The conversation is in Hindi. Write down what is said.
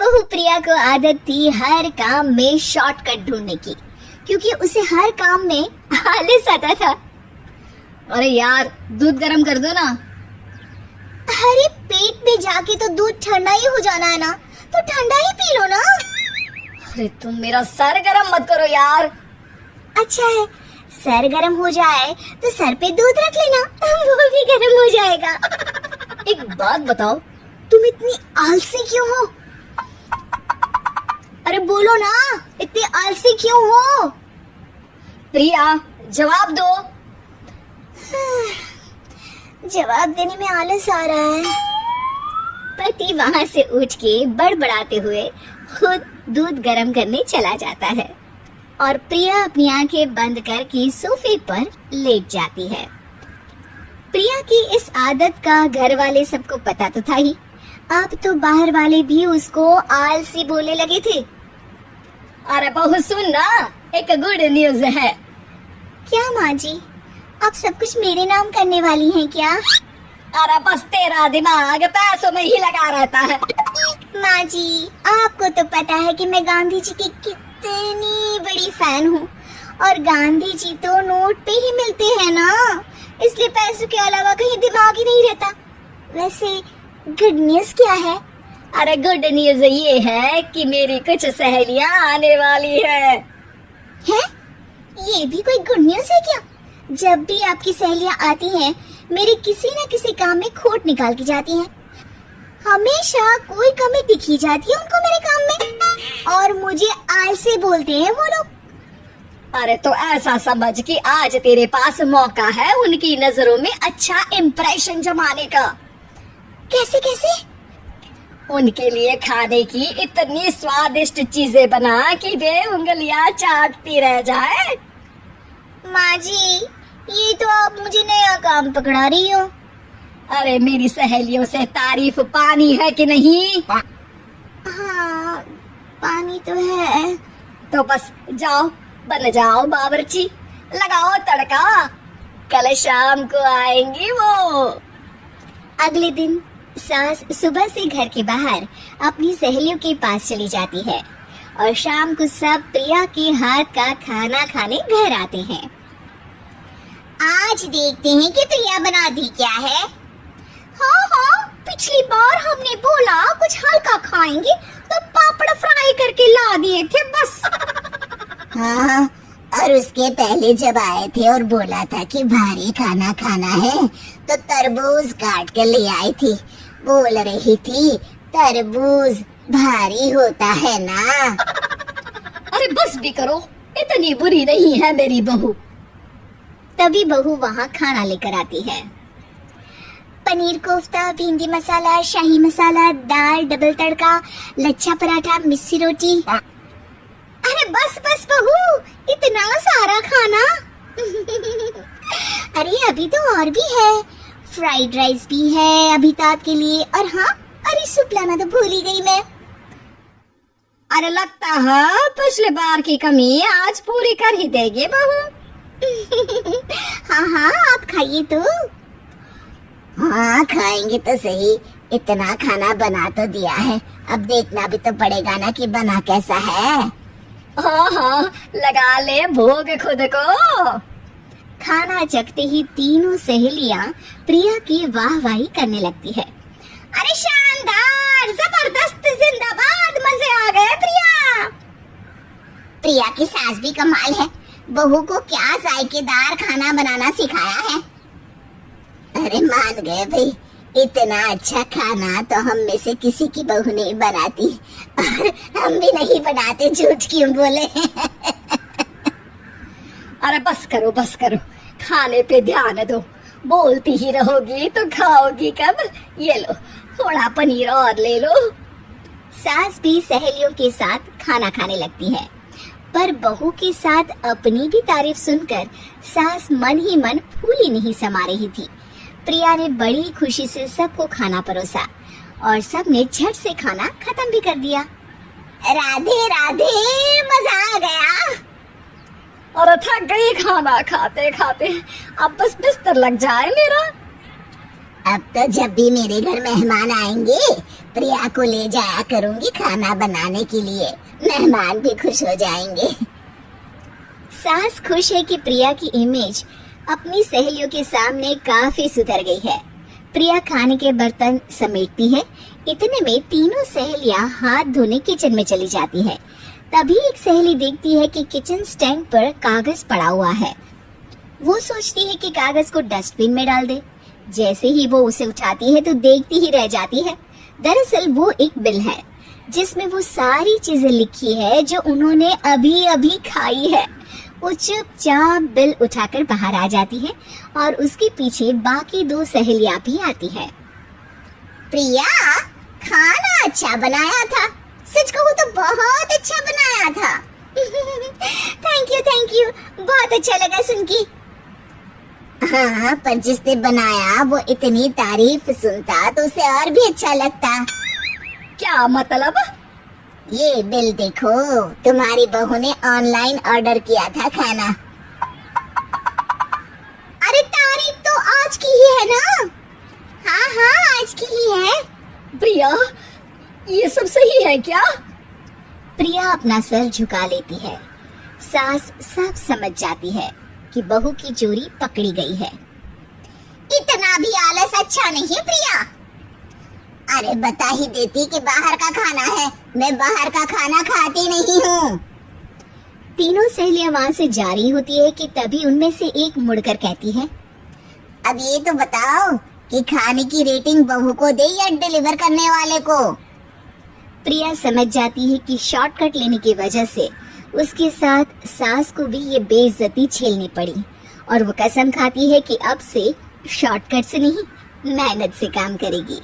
बहू प्रिया को आदत थी हर काम में शॉर्टकट ढूंढने की, क्योंकि उसे हर काम में आलस आता था। अरे यार, दूध गर्म कर दो ना। अरे पेट में जाके तो दूध ठंडा ही हो जाना है ना, तो ठंडा ही पी लो ना। अरे तुम मेरा सर गर्म मत करो यार। अच्छा है, सर गर्म हो जाए तो सर पे दूध रख लेना, वो भी गर्म हो जाएगा। एक बात बताओ, तुम इतनी आलसी क्यों हो? अरे बोलो ना, इतनी आलसी क्यों हो? प्रिया जवाब दो। जवाब देने में आलस आ रहा है। पति वहाँ से उठ के बड़बड़ाते हुए खुद दूध गर्म करने चला जाता है और प्रिया अपनी आंखें बंद करके सोफे पर लेट जाती है। प्रिया की इस आदत का घर वाले सबको पता तो था ही, अब तो बाहर वाले भी उसको आलसी बोलने लगे थे। अरे बहू सुन ना, एक गुड न्यूज है। क्या माँ जी, आप सब कुछ मेरे नाम करने वाली हैं क्या? अरे बस तेरा दिमाग पैसों में ही लगा रहता है। माँ जी, आपको तो पता है कि मैं गांधी जी की कितनी बड़ी फैन हूँ, और गांधी जी तो नोट पे ही मिलते हैं ना, इसलिए पैसों के अलावा कहीं दिमाग ही नहीं रहता। वैसे गुड न्यूज क्या है? अरे गुड न्यूज ये है कि मेरी कुछ सहेलियां आने वाली है। हैं? ये भी कोई गुड न्यूज है क्या? जब भी आपकी सहेलियां आती हैं, मेरे किसी न किसी काम में खोट निकाल के जाती हैं। हमेशा कोई कमी दिखी जाती है उनको मेरे काम में, और मुझे आलसी बोलते हैं वो लोग। अरे तो ऐसा समझ कि आज तेरे पास मौका है उनकी नजरों में अच्छा इम्प्रेशन जमाने का। कैसे कैसे? उनके लिए खाने की इतनी स्वादिष्ट चीजें बना कि वे उंगलियां चाटती रह जाए। माँ जी, ये तो आप मुझे नया काम पकड़ा रही हो। अरे मेरी सहेलियों से तारीफ पानी है कि नहीं? हाँ, पानी तो है। तो बस जाओ, बन जाओ बावर्ची, लगाओ तड़का, कल शाम को आएंगी वो। अगले दिन सास सुबह से घर के बाहर अपनी सहेलियों के पास चली जाती है, और शाम को सब प्रिया के हाथ का खाना खाने घर आते हैं। आज देखते हैं कि प्रिया बनाती क्या है। हाँ, पिछली बार हमने बोला कुछ हल्का खाएंगे तो पापड़ फ्राई करके ला दिए थे बस। हाँ, और उसके पहले जब आए थे और बोला था कि भारी खाना खाना है, तो तरबूज काट के ले आई थी। बोल रही थी तरबूज भारी होता है ना। अरे बस भी करो, इतनी बुरी नहीं है मेरी बहू। तभी बहू वहाँ खाना लेकर आती है। पनीर कोफ्ता, भिंडी मसाला, शाही मसाला, दाल, डबल तड़का, लच्छा पराठा, मिस्सी रोटी। अरे बस बस बहू, इतना सारा खाना। अरे अभी तो और भी है, फ्राइड राइस भी है अभी तो आपके लिए, और हाँ, अरे सूप लाना तो भूल ही गई मैं। अरे लगता है पिछले बार की कमी आज पूरी कर ही देगी बहू। हाँ, आप खाइए तो। हाँ, खाएंगे तो सही, इतना खाना बना तो दिया है, अब देखना भी तो पड़ेगा ना कि बना कैसा है। हाँ, लगा ले भोग खुद को। खाना चखते ही तीनों सहेलियां प्रिया की वाहवाही करने लगती है। अरे शानदार, जबरदस्त, जिंदाबाद, मजे आ गए प्रिया। प्रिया की सास भी कमाल है, बहू को क्या जायकेदार खाना बनाना सिखाया है। अरे मान गए भाई, इतना अच्छा खाना तो हम में से किसी की बहू नहीं बनाती, और हम भी नहीं बनाते, झूठ क्यों बोले। अरे बस करो, खाने पे ध्यान दो, बोलती ही रहोगी तो खाओगी कब। ये लो, थोड़ा पनीर और ले लो। सास भी सहेलियों के साथ खाना खाने लगती है, पर बहू के साथ अपनी भी तारीफ सुनकर सास मन ही मन फूली नहीं समा रही थी। प्रिया ने बड़ी खुशी से सबको खाना परोसा, और सबने झट से खाना खत्म भी कर दिया। राधे राधे, मजा आ गया। और थक गई खाना खाते खाते, अब बस बिस्तर लग जाए मेरा। अब तो जब भी मेरे घर मेहमान आएंगे प्रिया को ले जाया करूंगी खाना बनाने के लिए, मेहमान भी खुश हो जाएंगे। सास खुश है कि प्रिया की इमेज अपनी सहेलियों के सामने काफी सुधर गई है। प्रिया खाने के बर्तन समेटती है। इतने में तीनों सहेलियां हाथ धोने किचन में चली जाती है। तभी एक सहेली देखती है कि किचन स्टैंड पर कागज पड़ा हुआ है। वो सोचती है कि कागज को डस्टबिन में डाल दे। जैसे ही वो उसे उठाती है तो देखती ही रह जाती है। दरअसल वो एक बिल है जिसमें वो सारी चीजें लिखी है जो उन्होंने अभी अभी खाई है। वो चुपचाप बिल उठाकर बाहर आ जाती है और उसके पीछे बाकी दो सहेलियां भी आती है। प्रिया, खाना अच्छा बनाया था, सच कहूँ तो बहुत अच्छा बनाया था। थैंक यू, बहुत अच्छा लगा सुन के। हाँ, पर जिसने बनाया वो इतनी तारीफ सुनता तो उसे और भी अच्छा लगता। क्या मतलब? ये बिल देखो, तुम्हारी बहू ने ऑनलाइन ऑर्डर किया था खाना। अरे तारीफ तो आज की ही है ना? हाँ, आज की ही है। प्रिया, ये सब सही है क्या? प्रिया अपना सर झुका लेती है। सास सब समझ जाती है कि बहू की चोरी पकड़ी गई है। इतना भी आलस अच्छा नहीं है प्रिया। अरे बता ही देती कि बाहर का खाना है, मैं बाहर का खाना खाती नहीं हूँ। तीनों सहेलियां वहाँ से जा रही होती है कि तभी उनमें से एक मुड़कर कहती है, अब ये तो बताओ कि खाने की रेटिंग बहू को दे या डिलीवर करने वाले को। प्रिया समझ जाती है कि शॉर्टकट लेने की वजह से उसके साथ सास को भी ये बेइज्जती झेलनी पड़ी और वो कसम खाती है कि अब से शॉर्टकट से नहीं, मेहनत से काम करेगी।